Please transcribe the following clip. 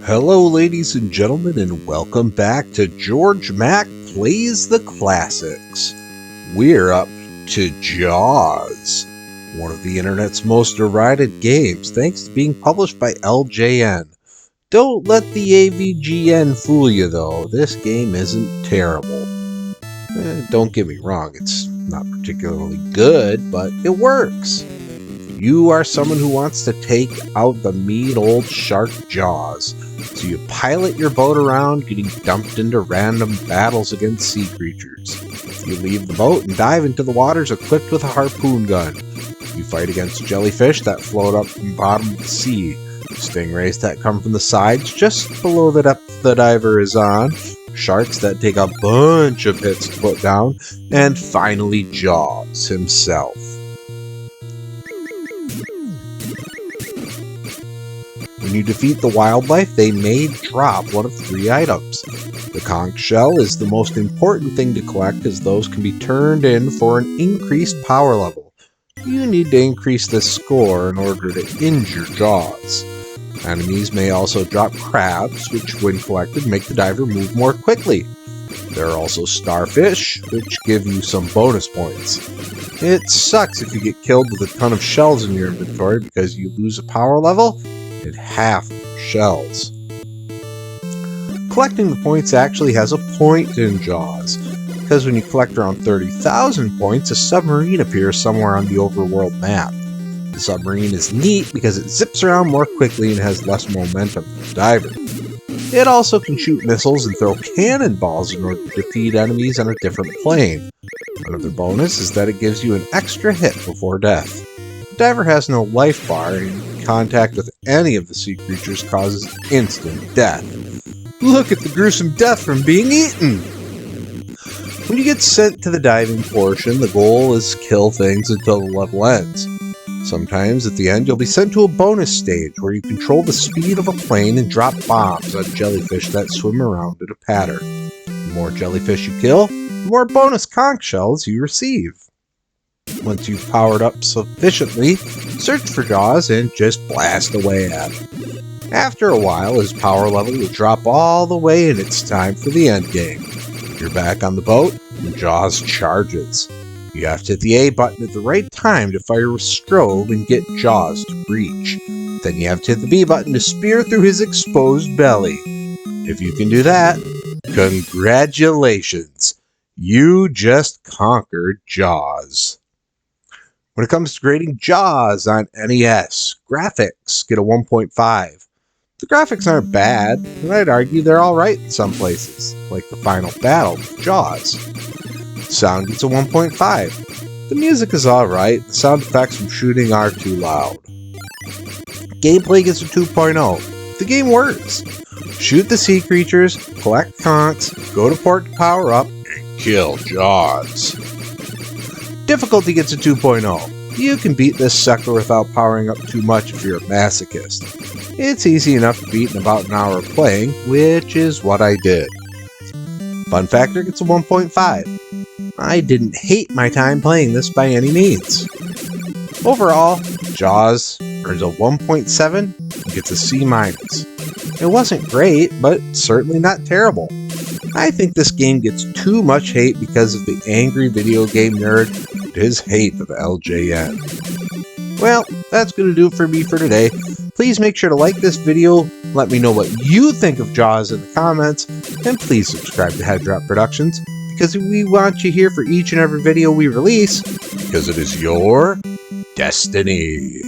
Hello ladies and gentlemen, and welcome back to Georg Mack Plays the Classics. We're up to Jaws, one of the internet's most derided games, thanks to being published by LJN. Don't let the AVGN fool you though, this game isn't terrible. Don't get me wrong, it's not particularly good, but it works. You are someone who wants to take out the mean old shark Jaws, so you pilot your boat around, getting dumped into random battles against sea creatures. You leave the boat and dive into the waters equipped with a harpoon gun. You fight against jellyfish that float up from the bottom of the sea, stingrays that come from the sides just below the depth the diver is on, sharks that take a bunch of hits to put down, and finally Jaws himself. When you defeat the wildlife, they may drop one of three items. The conch shell is the most important thing to collect, as those can be turned in for an increased power level. You need to increase this score in order to injure Jaws. Enemies may also drop crabs, which when collected make the diver move more quickly. There are also starfish, which give you some bonus points. It sucks if you get killed with a ton of shells in your inventory because you lose a power level and half your shells. Collecting the points actually has a point in Jaws, because when you collect around 30,000 points, a submarine appears somewhere on the overworld map. The submarine is neat because it zips around more quickly and has less momentum than the diver. It also can shoot missiles and throw cannonballs in order to defeat enemies on a different plane. Another bonus is that it gives you an extra hit before death. The diver has no life bar, and contact with any of the sea creatures causes instant death. Look at the gruesome death from being eaten! When you get sent to the diving portion, the goal is to kill things until the level ends. Sometimes at the end you'll be sent to a bonus stage where you control the speed of a plane and drop bombs on jellyfish that swim around in a pattern. The more jellyfish you kill, the more bonus conch shells you receive. Once you've powered up sufficiently, search for Jaws and just blast away at him. After a while, his power level will drop all the way and it's time for the endgame. You're back on the boat, and Jaws charges. You have to hit the A button at the right time to fire a strobe and get Jaws to breach. Then you have to hit the B button to spear through his exposed belly. If you can do that, congratulations! You just conquered Jaws. When it comes to grading Jaws on NES, graphics get a 1.5. The graphics aren't bad, and I'd argue they're alright in some places, like the final battle with Jaws. Sound gets a 1.5. The music is alright, the sound effects from shooting are too loud. Gameplay gets a 2.0. The game works. Shoot the sea creatures, collect conchs, go to port to power up, and kill Jaws. Difficulty gets a 2.0. You can beat this sucker without powering up too much if you're a masochist. It's easy enough to beat in about an hour of playing, which is what I did. Fun factor gets a 1.5. I didn't hate my time playing this by any means. Overall, Jaws earns a 1.7 and gets a C-. It wasn't great, but certainly not terrible. I think this game gets too much hate because of the angry video game nerd and his hate of LJN. Well, that's going to do it for me for today. Please make sure to like this video, let me know what you think of Jaws in the comments, and please subscribe to Head Drop Productions, because we want you here for each and every video we release, because it is your destiny.